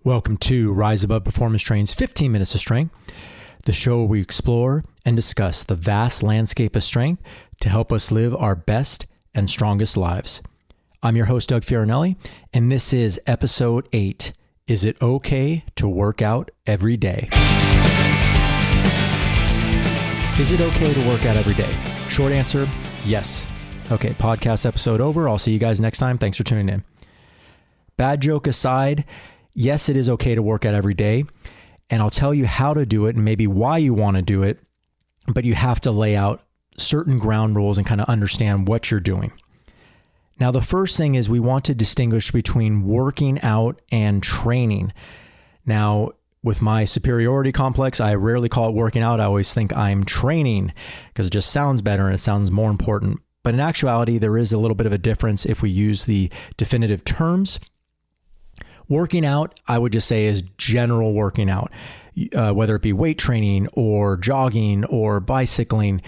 Welcome to Rise Above Performance Training's 15 Minutes of Strength, the show where we explore and discuss the vast landscape of strength to help us live our best and strongest lives. I'm your host, Doug Fiorinelli, and this is episode 8. Is it okay to work out every day? Is it okay to work out every day? Short answer, yes. Okay, podcast episode over. I'll see you guys next time. Thanks for tuning in. Bad joke aside, yes, it is okay to work out every day, and I'll tell you how to do it and maybe why you want to do it, but you have to lay out certain ground rules and kind of understand what you're doing. Now, the first thing is we want to distinguish between working out and training. Now, with my superiority complex, I rarely call it working out. I always think I'm training because it just sounds better and it sounds more important. But in actuality, there is a little bit of a difference if we use the definitive terms. Working out, I would just say, is general working out, whether it be weight training or jogging or bicycling.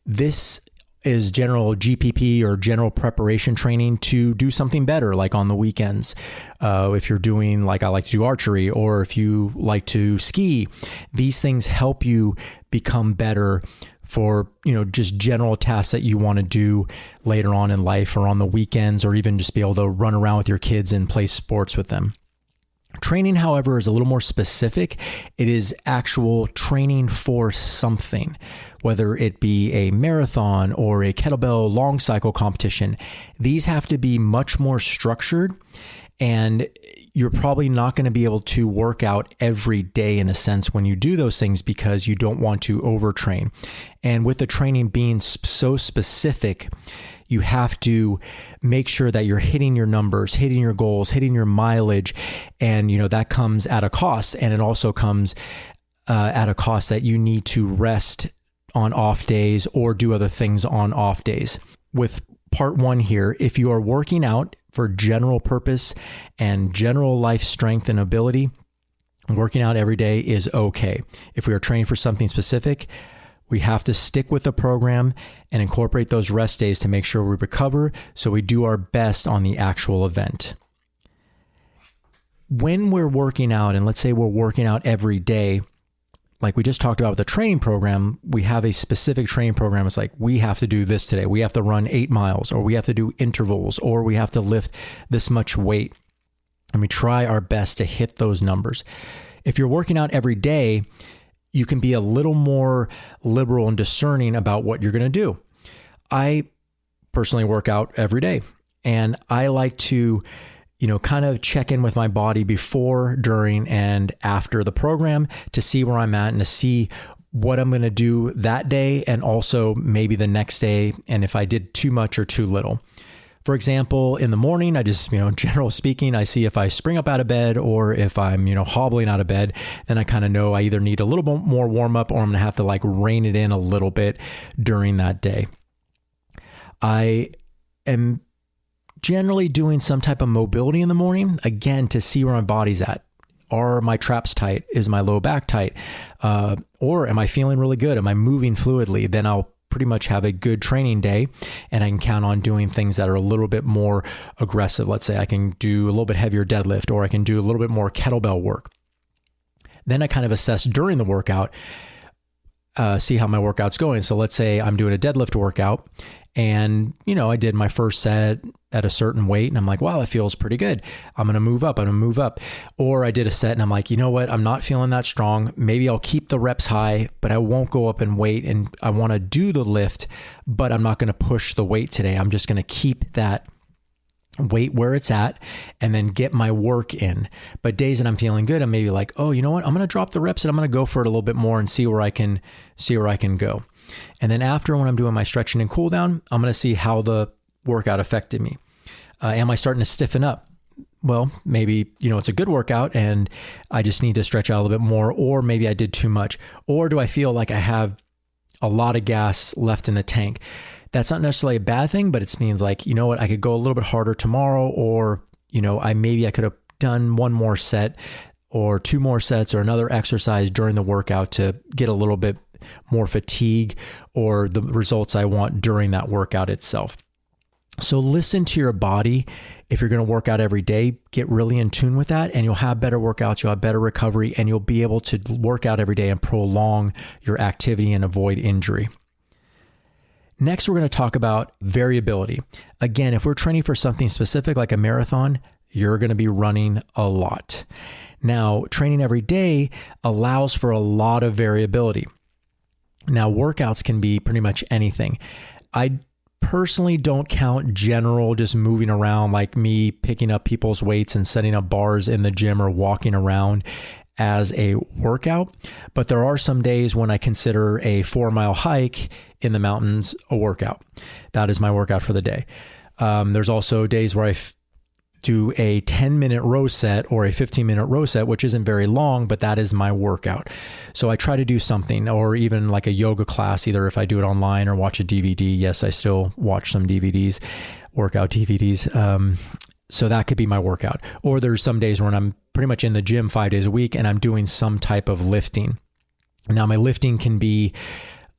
This is general GPP or general preparation training to do something better, like on the weekends. If you're doing, like I like to do archery, or if you like to ski, these things help you become better for, just general tasks that you want to do later on in life or on the weekends, or even just be able to run around with your kids and play sports with them. Training, however, is a little more specific. It is actual training for something, whether it be a marathon or a kettlebell long cycle competition. These have to be much more structured, and you're probably not going to be able to work out every day in a sense when you do those things because you don't want to overtrain. And with the training being so specific, you have to make sure that you're hitting your numbers, hitting your goals, hitting your mileage. And, that comes at a cost. And it also comes at a cost that you need to rest on off days or do other things on off days. With part one here, if you are working out for general purpose and general life strength and ability, working out every day is okay. If we are training for something specific, we have to stick with the program and incorporate those rest days to make sure we recover so we do our best on the actual event. When we're working out, and let's say we're working out every day, like we just talked about with the training program, we have a specific training program. It's like, we have to do this today. We have to run 8 miles, or we have to do intervals, or we have to lift this much weight. And we try our best to hit those numbers. If you're working out every day, you can be a little more liberal and discerning about what you're going to do. I personally work out every day, and I like to, kind of check in with my body before, during, and after the program to see where I'm at and to see what I'm going to do that day, and also maybe the next day, and if I did too much or too little. For example, in the morning, I just, general speaking, I see if I spring up out of bed or if I'm, hobbling out of bed, then I kind of know I either need a little bit more warm up or I'm going to have to rein it in a little bit during that day. I am generally doing some type of mobility in the morning, again, to see where my body's at. Are my traps tight? Is my low back tight? Or am I feeling really good? Am I moving fluidly? Then I'll pretty much have a good training day, and I can count on doing things that are a little bit more aggressive. Let's say I can do a little bit heavier deadlift, or I can do a little bit more kettlebell work. Then I kind of assess during the workout, see how my workout's going. So let's say I'm doing a deadlift workout, and I did my first set at a certain weight, and I'm like, wow, that feels pretty good. I'm going to move up. Or I did a set and I'm like, you know what? I'm not feeling that strong. Maybe I'll keep the reps high, but I won't go up in weight, and I want to do the lift, but I'm not going to push the weight today. I'm just going to keep that weight where it's at and then get my work in. But days that I'm feeling good, I'm maybe like, oh, you know what? I'm going to drop the reps and I'm going to go for it a little bit more and see where I can go. And then after, when I'm doing my stretching and cool down, I'm going to see how the workout affected me. Am I starting to stiffen up? Well, maybe, it's a good workout and I just need to stretch out a little bit more, or maybe I did too much. Or do I feel like I have a lot of gas left in the tank? That's not necessarily a bad thing, but it means like, I could go a little bit harder tomorrow, or, I could have done one more set or 2 more sets or another exercise during the workout to get a little bit more fatigue or the results I want during that workout itself. So listen to your body. If you're going to work out every day, get really in tune with that, and you'll have better workouts, you'll have better recovery, and you'll be able to work out every day and prolong your activity and avoid injury. Next, we're going to talk about variability. Again, if we're training for something specific like a marathon, you're going to be running a lot. Now, training every day allows for a lot of variability. Now, workouts can be pretty much anything. I personally don't count general just moving around, like me picking up people's weights and setting up bars in the gym or walking around, as a workout. But there are some days when I consider a 4-mile hike in the mountains a workout. That is my workout for the day. There's also days where I do a 10-minute row set or a 15-minute row set, which isn't very long, but that is my workout. So I try to do something, or even like a yoga class, either if I do it online or watch a DVD. Yes, I still watch some DVDs, workout DVDs. So that could be my workout. Or there's some days when I'm pretty much in the gym 5 days a week and I'm doing some type of lifting. Now my lifting can be,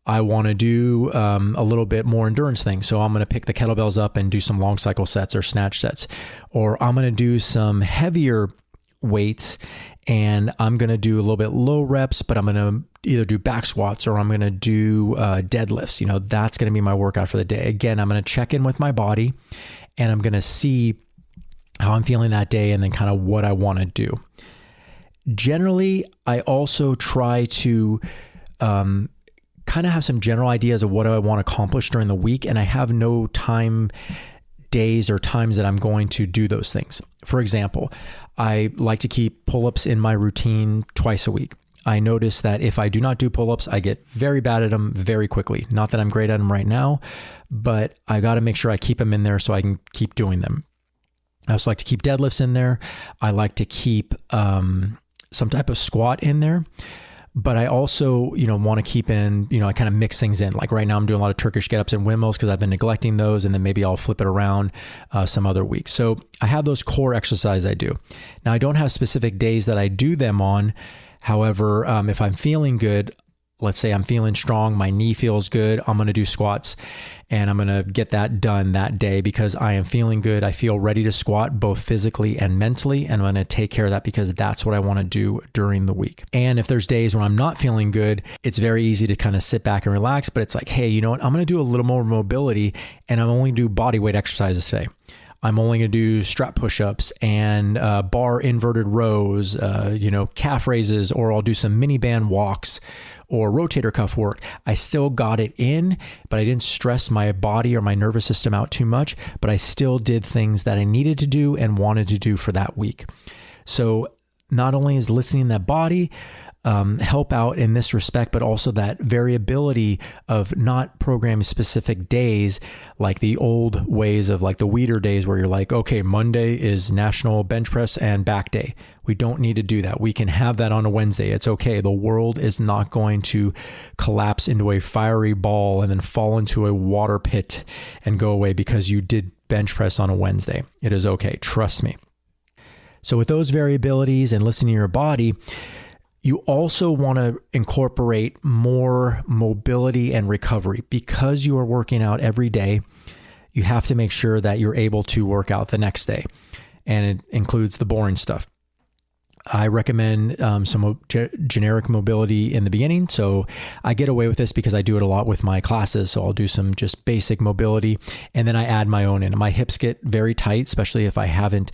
I want to do a little bit more endurance thing. So I'm going to pick the kettlebells up and do some long cycle sets or snatch sets. Or I'm going to do some heavier weights and I'm going to do a little bit low reps, but I'm going to either do back squats or I'm going to do deadlifts. That's going to be my workout for the day. Again, I'm going to check in with my body and I'm going to see how I'm feeling that day and then kind of what I want to do. Generally, I also try to kind of have some general ideas of what I want to accomplish during the week, and I have no days or times that I'm going to do those things. For example, I like to keep pull-ups in my routine twice a week. I notice that if I do not do pull-ups, I get very bad at them very quickly. Not that I'm great at them right now, but I got to make sure I keep them in there so I can keep doing them. I also like to keep deadlifts in there. I like to keep some type of squat in there. But I also, want to keep in, I kind of mix things in. Like right now I'm doing a lot of Turkish get-ups and windmills because I've been neglecting those, and then maybe I'll flip it around some other weeks. So I have those core exercises I do. Now I don't have specific days that I do them on. However, if I'm feeling good, let's say I'm feeling strong, my knee feels good, I'm going to do squats and I'm going to get that done that day because I am feeling good. I feel ready to squat both physically and mentally, and I'm going to take care of that because that's what I want to do during the week. And if there's days when I'm not feeling good, it's very easy to kind of sit back and relax, but it's like, hey, you know what? I'm going to do a little more mobility and I'm only do body weight exercises today. I'm only going to do strap push-ups and bar inverted rows, calf raises, or I'll do some mini band walks or rotator cuff work. I still got it in, but I didn't stress my body or my nervous system out too much, but I still did things that I needed to do and wanted to do for that week. So not only is listening to that body help out in this respect, but also that variability of not programming specific days like the old ways of like the Weeder days where you're like, okay, Monday is National Bench Press and Back Day. We don't need to do that. We can have that on a Wednesday. It's okay. The world is not going to collapse into a fiery ball and then fall into a water pit and go away because you did bench press on a Wednesday. It is okay. Trust me. So with those variabilities and listening to your body, you also want to incorporate more mobility and recovery. Because you are working out every day, you have to make sure that you're able to work out the next day. And it includes the boring stuff. I recommend some generic mobility in the beginning. So I get away with this because I do it a lot with my classes. So I'll do some just basic mobility and then I add my own in. My hips get very tight, especially if I haven't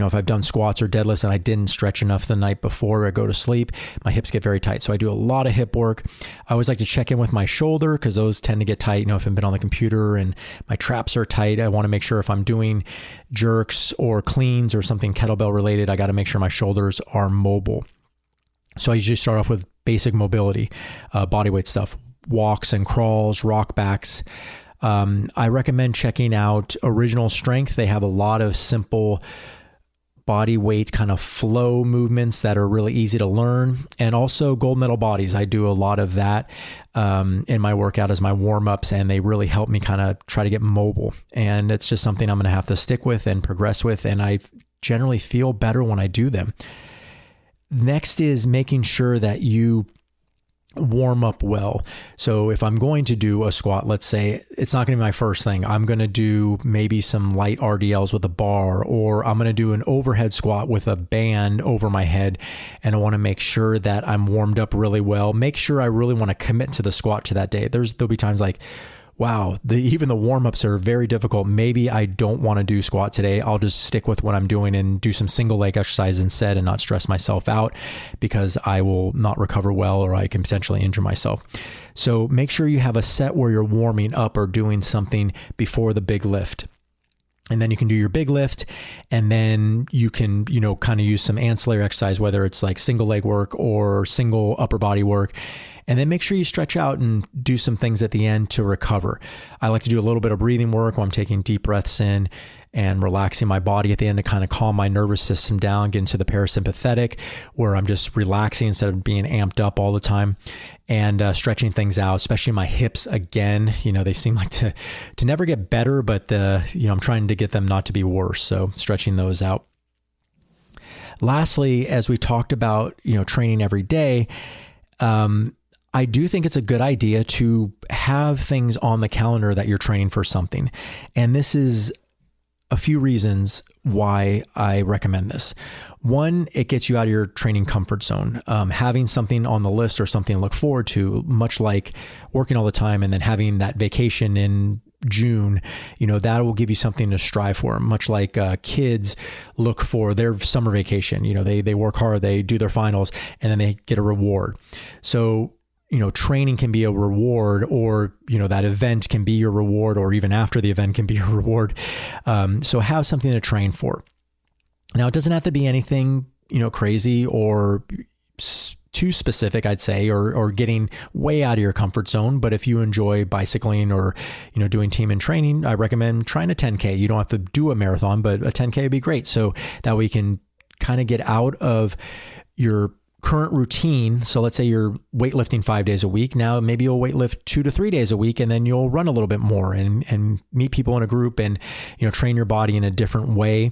if I've done squats or deadlifts and I didn't stretch enough the night before I go to sleep, my hips get very tight. So I do a lot of hip work. I always like to check in with my shoulder because those tend to get tight. If I've been on the computer and my traps are tight, I want to make sure if I'm doing jerks or cleans or something kettlebell related, I got to make sure my shoulders are mobile. So I usually start off with basic mobility, bodyweight stuff, walks and crawls, rock backs. I recommend checking out Original Strength. They have a lot of simple body weight kind of flow movements that are really easy to learn, and also Gold Medal Bodies. I do a lot of that in my workout as my warm-ups, and they really help me kind of try to get mobile. And it's just something I'm going to have to stick with and progress with, and I generally feel better when I do them. Next is making sure that you warm up well. So if I'm going to do a squat, let's say it's not going to be my first thing. I'm going to do maybe some light RDLs with a bar, or I'm going to do an overhead squat with a band over my head. And I want to make sure that I'm warmed up really well. Make sure I really want to commit to the squat to that day. There'll be times like, wow, even the warm-ups are very difficult. Maybe I don't want to do squat today. I'll just stick with what I'm doing and do some single leg exercise instead and not stress myself out, because I will not recover well, or I can potentially injure myself. So make sure you have a set where you're warming up or doing something before the big lift. And then you can do your big lift, and then you can, kind of use some ancillary exercise, whether it's like single leg work or single upper body work. And then make sure you stretch out and do some things at the end to recover. I like to do a little bit of breathing work while I'm taking deep breaths in and relaxing my body at the end to kind of calm my nervous system down, get into the parasympathetic, where I'm just relaxing instead of being amped up all the time, and stretching things out, especially my hips. Again, they seem like to never get better, but I'm trying to get them not to be worse. So stretching those out. Lastly, as we talked about, training every day, I do think it's a good idea to have things on the calendar that you're training for something. And this is a few reasons why I recommend this. One, it gets you out of your training comfort zone. Having something on the list or something to look forward to, much like working all the time and then having that vacation in June, that will give you something to strive for. Much like kids look for their summer vacation. They work hard, they do their finals, and then they get a reward. So training can be a reward, or, that event can be your reward, or even after the event can be your reward. So have something to train for. Now, it doesn't have to be anything, crazy or too specific, I'd say, or getting way out of your comfort zone. But if you enjoy bicycling or, doing team and training, I recommend trying a 10K. You don't have to do a marathon, but a 10K would be great. So that way you can kind of get out of your current routine. So let's say you're weightlifting 5 days a week. Now maybe you'll weightlift 2 to 3 days a week, and then you'll run a little bit more and meet people in a group and, train your body in a different way.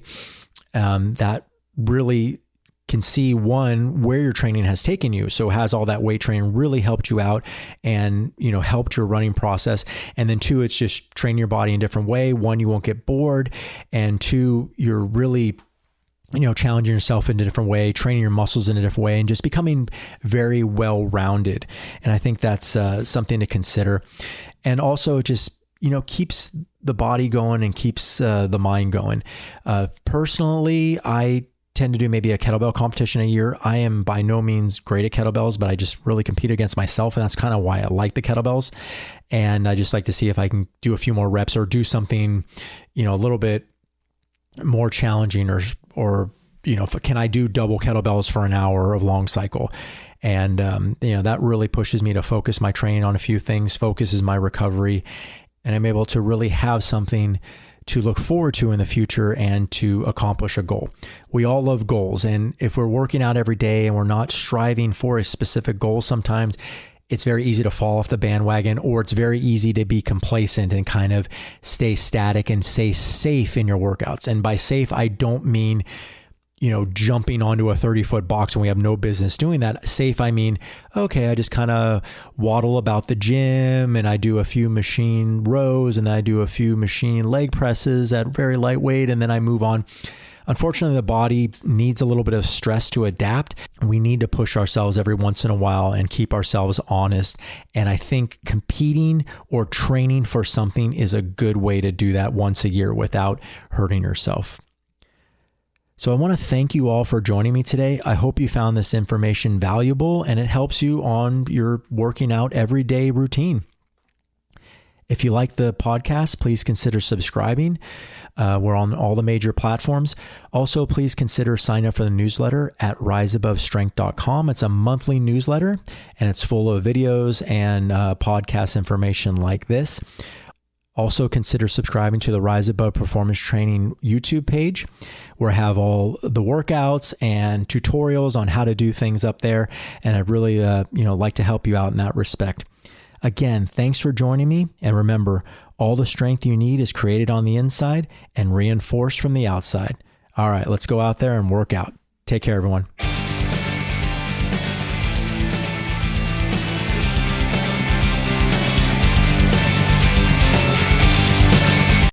That really can see, one, where your training has taken you. So has all that weight training really helped you out and, helped your running process? And then two, it's just training your body in a different way. One, you won't get bored. And two, you're really challenging yourself in a different way, training your muscles in a different way, and just becoming very well-rounded. And I think that's something to consider. And also just, keeps the body going and keeps the mind going. Personally, I tend to do maybe a kettlebell competition a year. I am by no means great at kettlebells, but I just really compete against myself. And that's kind of why I like the kettlebells. And I just like to see if I can do a few more reps or do something, a little bit more challenging, or can I do double kettlebells for an hour of long cycle? And, that really pushes me to focus my training on a few things, focuses my recovery, and I'm able to really have something to look forward to in the future and to accomplish a goal. We all love goals. And if we're working out every day and we're not striving for a specific goal, sometimes it's very easy to fall off the bandwagon, or it's very easy to be complacent and kind of stay static and stay safe in your workouts. And by safe, I don't mean, jumping onto a 30-foot box when we have no business doing that. Safe, I mean, okay, I just kind of waddle about the gym and I do a few machine rows and I do a few machine leg presses at very lightweight, and then I move on. Unfortunately, the body needs a little bit of stress to adapt. We need to push ourselves every once in a while and keep ourselves honest. And I think competing or training for something is a good way to do that once a year without hurting yourself. So I want to thank you all for joining me today. I hope you found this information valuable and it helps you on your working out everyday routine. If you like the podcast, please consider subscribing. We're on all the major platforms. Also, please consider signing up for the newsletter at riseabovestrength.com. It's a monthly newsletter and it's full of videos and podcast information like this. Also, consider subscribing to the Rise Above Performance Training YouTube page, where I have all the workouts and tutorials on how to do things up there. And I'd really, like to help you out in that respect. Again, thanks for joining me. And remember, all the strength you need is created on the inside and reinforced from the outside. All right, let's go out there and work out. Take care, everyone.